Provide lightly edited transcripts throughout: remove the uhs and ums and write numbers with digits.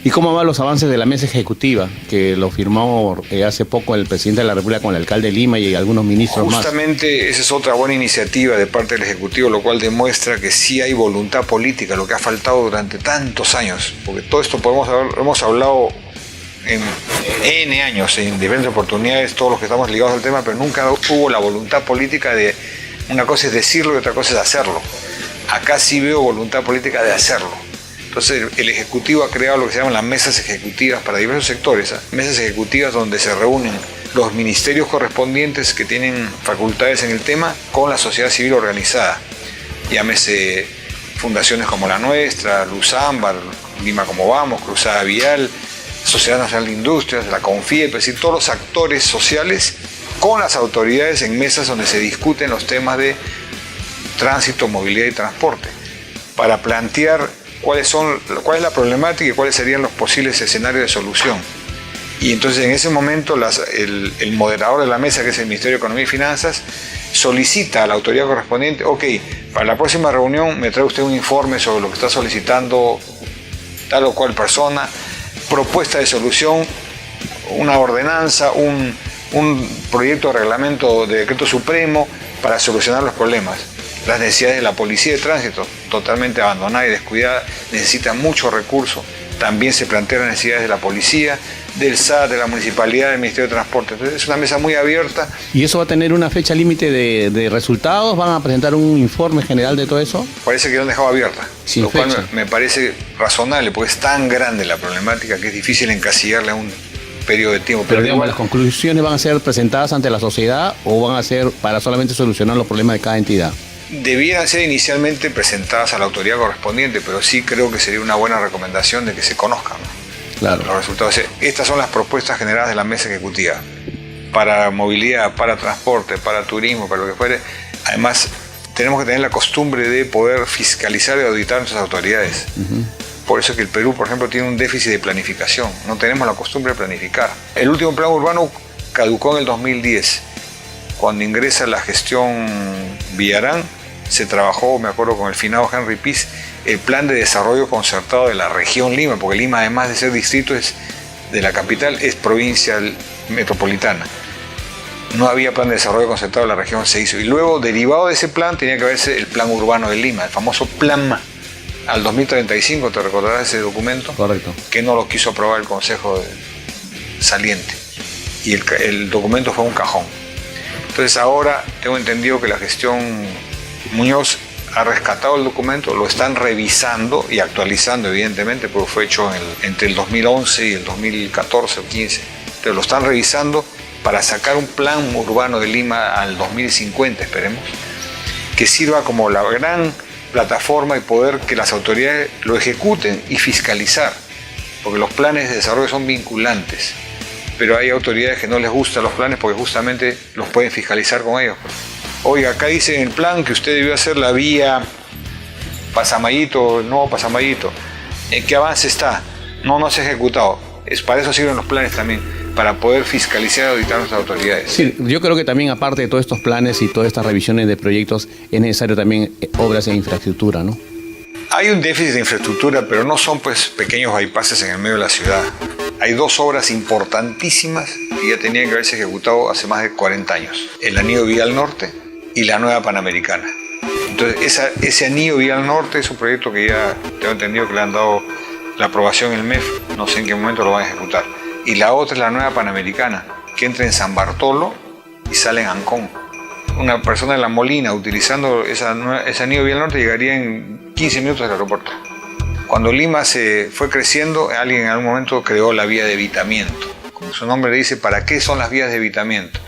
¿Y cómo van los avances de la mesa ejecutiva, que lo firmó hace poco el presidente de la República con el alcalde de Lima y algunos ministros más? Justamente esa es otra buena iniciativa de parte del Ejecutivo, lo cual demuestra que sí hay voluntad política, lo que ha faltado durante tantos años, porque todo esto hemos hablado en N años, en diferentes oportunidades, todos los que estamos ligados al tema, pero nunca hubo la voluntad política de, una cosa es decirlo y otra cosa es hacerlo. Acá sí veo voluntad política de hacerlo. Entonces el Ejecutivo ha creado lo que se llaman las mesas ejecutivas para diversos sectores, mesas ejecutivas donde se reúnen los ministerios correspondientes que tienen facultades en el tema con la sociedad civil organizada. Llámese fundaciones como la nuestra, Luzambar, Lima Como Vamos, Cruzada Vial, Sociedad Nacional de Industrias, la CONFIEP, es decir, todos los actores sociales con las autoridades en mesas donde se discuten los temas de tránsito, movilidad y transporte, para plantear cuál es la problemática y cuáles serían los posibles escenarios de solución. Y entonces en ese momento el moderador de la mesa, que es el Ministerio de Economía y Finanzas, solicita a la autoridad correspondiente, ok, para la próxima reunión me trae usted un informe sobre lo que está solicitando tal o cual persona, propuesta de solución, una ordenanza, un proyecto de reglamento de decreto supremo para solucionar los problemas. Las necesidades de la policía de tránsito, totalmente abandonada y descuidada, necesita mucho recurso. También se plantean las necesidades de la policía, del SAT, de la municipalidad, del Ministerio de Transporte. Entonces es una mesa muy abierta. ¿Y eso va a tener una fecha límite de resultados? ¿Van a presentar un informe general de todo eso? Parece que lo han dejado abierta, sin lo fecha. Cual me parece razonable, porque es tan grande la problemática que es difícil encasillarle a un periodo de tiempo. Pero digamos, ¿las conclusiones van a ser presentadas ante la sociedad o van a ser para solamente solucionar los problemas de cada entidad? Debieran ser inicialmente presentadas a la autoridad correspondiente, pero sí creo que sería una buena recomendación de que se conozcan, ¿no? Claro. Los resultados. Estas son las propuestas generadas de la mesa ejecutiva para movilidad, para transporte, para turismo, para lo que fuere. Además, tenemos que tener la costumbre de poder fiscalizar y auditar a nuestras autoridades. Por eso es que el Perú, por ejemplo, tiene un déficit de planificación. No tenemos la costumbre de planificar. El último plan urbano caducó en el 2010. Cuando ingresa la gestión Villarán, se trabajó, me acuerdo, con el finado Henry Piz, el plan de desarrollo concertado de la región Lima, porque Lima, además de ser distrito de la capital, es provincia metropolitana. No había plan de desarrollo concertado de la región, se hizo. Y luego, derivado de ese plan, tenía que haberse el plan urbano de Lima, el famoso Plan MA. Al 2035, te recordarás ese documento. Correcto. Que no lo quiso aprobar el Consejo saliente. Y el documento fue un cajón. Entonces ahora tengo entendido que la gestión Muñoz ha rescatado el documento, lo están revisando y actualizando, evidentemente, porque fue hecho entre el 2011 y el 2014 o 15. Entonces lo están revisando para sacar un plan urbano de Lima al 2050, esperemos, que sirva como la gran plataforma y poder que las autoridades lo ejecuten y fiscalizar, porque los planes de desarrollo son vinculantes, pero hay autoridades que no les gustan los planes porque justamente los pueden fiscalizar con ellos. Oiga, acá dice en el plan que usted debió hacer la vía Pasamayito, no Pasamayito. ¿En qué avance está? No se ha ejecutado. Para eso sirven los planes también, para poder fiscalizar y auditar a nuestras autoridades. Sí, yo creo que también, aparte de todos estos planes y todas estas revisiones de proyectos, es necesario también obras en infraestructura, ¿no? Hay un déficit de infraestructura, pero no son pues pequeños bypasses en el medio de la ciudad. Hay dos obras importantísimas que ya tenían que haberse ejecutado hace más de 40 años. El anillo vial norte y la nueva Panamericana. Entonces, ese anillo vial norte es un proyecto que ya tengo entendido que le han dado la aprobación en el MEF, no sé en qué momento lo van a ejecutar. Y la otra es la nueva Panamericana, que entra en San Bartolo y sale en Ancón. Una persona de La Molina utilizando ese anillo vial norte llegaría en 15 minutos del aeropuerto. Cuando Lima se fue creciendo, alguien en algún momento creó la vía de evitamiento. Como su nombre le dice, ¿para qué son las vías de evitamiento?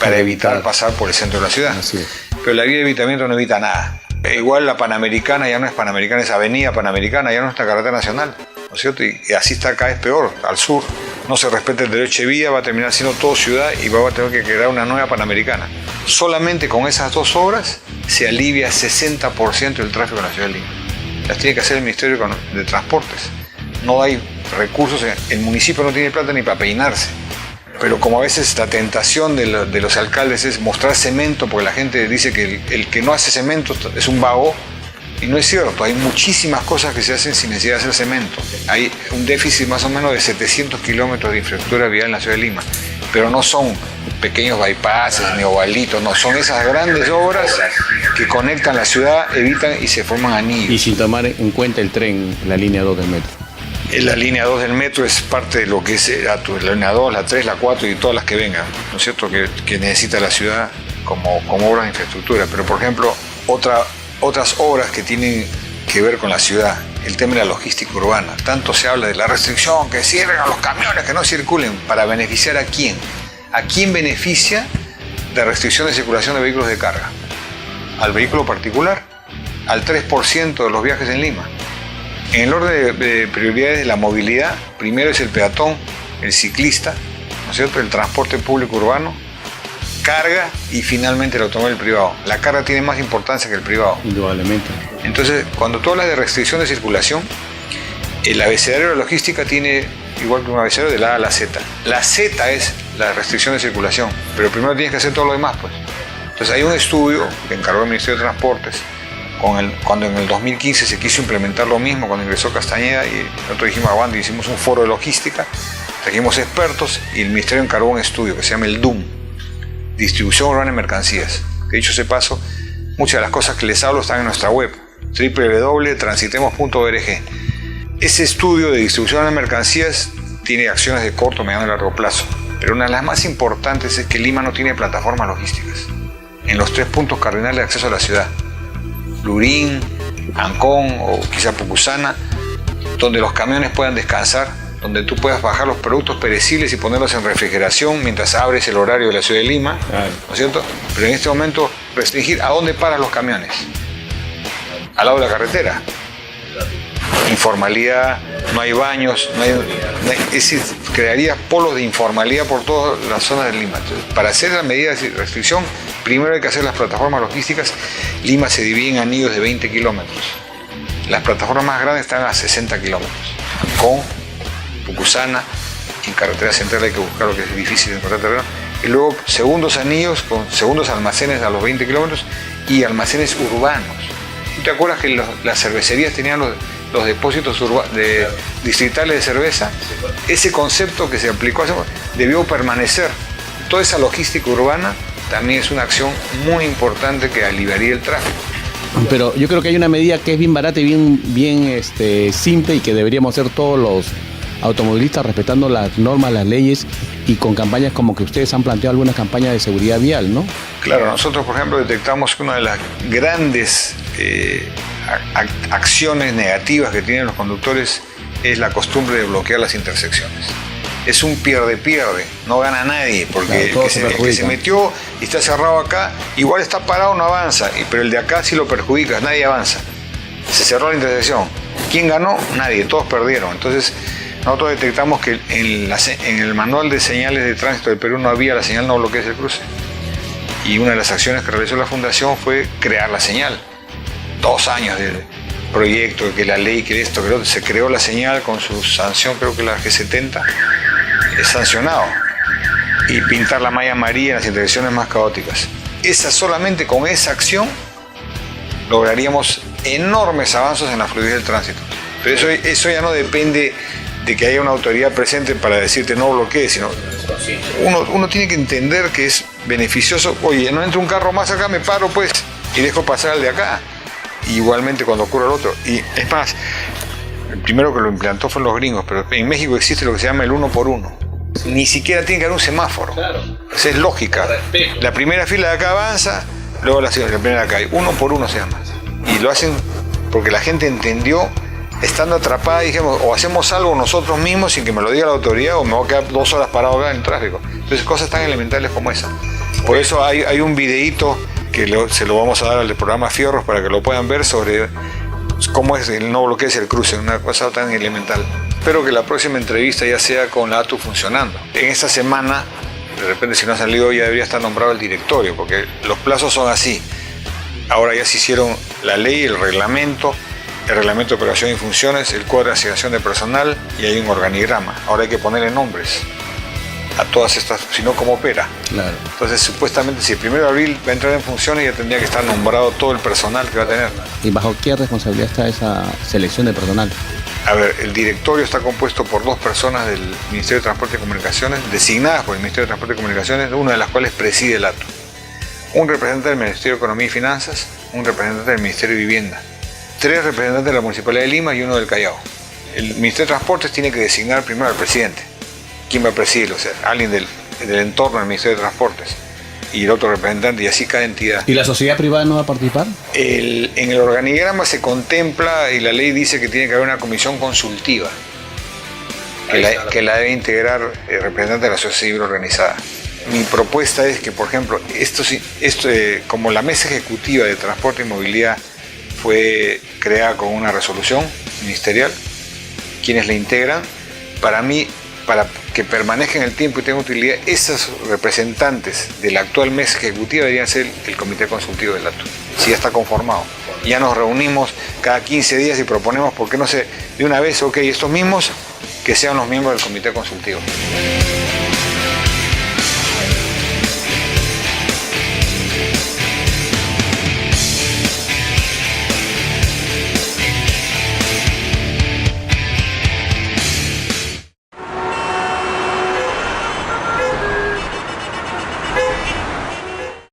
Para evitar pasar por el centro de la ciudad. Así es. Pero la vía de evitamiento no evita nada. Igual la Panamericana ya no es Panamericana, es Avenida Panamericana, ya no es una carretera nacional, ¿no es cierto? Y así está cada vez peor, al sur. No se respeta el derecho de vía, va a terminar siendo todo ciudad y va a tener que crear una nueva Panamericana. Solamente con esas dos obras se alivia 60% del tráfico en la ciudad de Lima. Las tiene que hacer el Ministerio de Transportes. No hay recursos, el municipio no tiene plata ni para peinarse. Pero como a veces la tentación de los alcaldes es mostrar cemento, porque la gente dice que el que no hace cemento es un vago, Y no es cierto, hay muchísimas cosas que se hacen sin necesidad de hacer cemento. Hay un déficit más o menos de 700 kilómetros de infraestructura vial en la ciudad de Lima, pero no son pequeños bypasses ni ovalitos, no, son esas grandes obras que conectan la ciudad, evitan y se forman anillos. Y sin tomar en cuenta el tren, la línea 2 del metro. La línea 2 del metro es parte de lo que es la línea 2, la 3, la 4 y todas las que vengan, ¿no es cierto?, que necesita la ciudad como obras de infraestructura. Pero, por ejemplo, otras obras que tienen que ver con la ciudad, el tema de la logística urbana. Tanto se habla de la restricción, que cierren a los camiones, que no circulen, ¿para beneficiar a quién? ¿A quién beneficia la restricción de circulación de vehículos de carga? ¿Al vehículo particular? Al 3% de los viajes en Lima. En el orden de prioridades de la movilidad, primero es el peatón, el ciclista, ¿no es cierto?, el transporte público urbano, carga y finalmente el automóvil privado. La carga tiene más importancia que el privado. Indudablemente. Entonces, cuando tú hablas de restricción de circulación, el abecedario de la logística tiene igual que un abecedario de la A a la Z. La Z es la restricción de circulación, pero primero tienes que hacer todo lo demás, pues. Entonces hay un estudio que encargó el Ministerio de Transportes, cuando en el 2015 se quiso implementar lo mismo, cuando ingresó Castañeda y nosotros dijimos, aguante, hicimos un foro de logística, trajimos expertos y el Ministerio encargó un estudio que se llama el DUM, Distribución Urbana de Mercancías. Que dicho sea paso, muchas de las cosas que les hablo están en nuestra web, www.transitemos.org. Ese estudio de distribución de mercancías tiene acciones de corto, mediano y largo plazo, pero una de las más importantes es que Lima no tiene plataformas logísticas en los 3 puntos cardinales de acceso a la ciudad: Lurín, Ancón o quizá Pucusana, donde los camiones puedan descansar, donde tú puedas bajar los productos perecibles y ponerlos en refrigeración mientras abres el horario de la ciudad de Lima, ¿no es cierto? Pero en este momento restringir a dónde paran los camiones, al lado de la carretera. Informalidad, no hay baños, es decir, crearía polos de informalidad por todas las zonas de Lima. Entonces, para hacer las medidas de restricción, primero hay que hacer las plataformas logísticas. Lima se divide en anillos de 20 kilómetros. Las plataformas más grandes están a 60 kilómetros. Con Pucusana, en carretera central hay que buscar lo que es difícil de encontrar terreno. Y luego segundos anillos con segundos almacenes a los 20 kilómetros y almacenes urbanos. ¿Tú te acuerdas que las cervecerías tenían los depósitos distritales de cerveza? Ese concepto que se aplicó debió permanecer. Toda esa logística urbana también es una acción muy importante que aliviaría el tráfico. Pero yo creo que hay una medida que es bien barata y bien simple y que deberíamos hacer todos los automovilistas respetando las normas, las leyes y con campañas como que ustedes han planteado algunas campañas de seguridad vial, ¿no? Claro, nosotros por ejemplo detectamos que una de las grandes acciones negativas que tienen los conductores es la costumbre de bloquear las intersecciones. Es un pierde-pierde, no gana nadie, porque el que se metió y está cerrado acá, igual está parado, no avanza, pero el de acá sí lo perjudica, nadie avanza. Se cerró la intersección. ¿Quién ganó? Nadie, todos perdieron. Entonces, nosotros detectamos que en el manual de señales de tránsito del Perú no había la señal no bloquees el cruce. Y una de las acciones que realizó la Fundación fue crear la señal. 2 años de proyecto, que la ley, que esto, que lo otro, se creó la señal con su sanción, creo que la G70, es sancionado. Y pintar la malla amarilla en las intersecciones más caóticas. Solamente con esa acción lograríamos enormes avances en la fluidez del tránsito. Pero eso ya no depende de que haya una autoridad presente para decirte no bloquees, sino uno tiene que entender que es beneficioso. Oye, no entra un carro más acá, me paro pues y dejo pasar al de acá. Igualmente cuando ocurre el otro. Y es más, el primero que lo implantó fue los gringos, pero en México existe lo que se llama el 1 por 1. Ni siquiera tiene que haber un semáforo. Esa es lógica. La primera fila de acá avanza, luego la primera de acá. 1 por 1 se llama. Y lo hacen porque la gente entendió, estando atrapada, dijimos, o hacemos algo nosotros mismos sin que me lo diga la autoridad, o me voy a quedar 2 horas parado acá en el tráfico. Entonces, cosas tan elementales como esa. Por eso hay un videíto que se lo vamos a dar al programa Fierros para que lo puedan ver sobre cómo es el no bloquees el cruce, una cosa tan elemental. Espero que la próxima entrevista ya sea con la ATU funcionando. En esta semana, de repente si no ha salido, ya debería estar nombrado el directorio, porque los plazos son así. Ahora ya se hicieron la ley, el reglamento de operación y funciones, el cuadro de asignación de personal y hay un organigrama. Ahora hay que ponerle nombres. a todas estas, sino cómo opera. Claro. Entonces, supuestamente, si el 1 de abril va a entrar en funciones, ya tendría que estar nombrado todo el personal que va a tener. ¿Y bajo qué responsabilidad está esa selección de personal? A ver, el directorio está compuesto por 2 personas del Ministerio de Transporte y Comunicaciones, designadas por el Ministerio de Transporte y Comunicaciones, una de las cuales preside el ATO. Un representante del Ministerio de Economía y Finanzas, un representante del Ministerio de Vivienda, 3 representantes de la Municipalidad de Lima y uno del Callao. El Ministerio de Transportes tiene que designar primero al presidente. ¿Quién va a presidirlo? O sea, alguien del entorno del Ministerio de Transportes y el otro representante, y así cada entidad. ¿Y la sociedad privada no va a participar? En el organigrama se contempla y la ley dice que tiene que haber una comisión consultiva que la debe integrar el representante de la sociedad civil organizada. Mi propuesta es que, por ejemplo, como la mesa ejecutiva de transporte y movilidad fue creada con una resolución ministerial, quienes la integran, para mí, para que permanezca en el tiempo y tenga utilidad, esos representantes de la actual mesa ejecutiva deberían ser el comité consultivo del ATO, si ya está conformado. Ya nos reunimos cada 15 días y proponemos, ¿por qué no se de una vez, ok, estos mismos que sean los miembros del comité consultivo?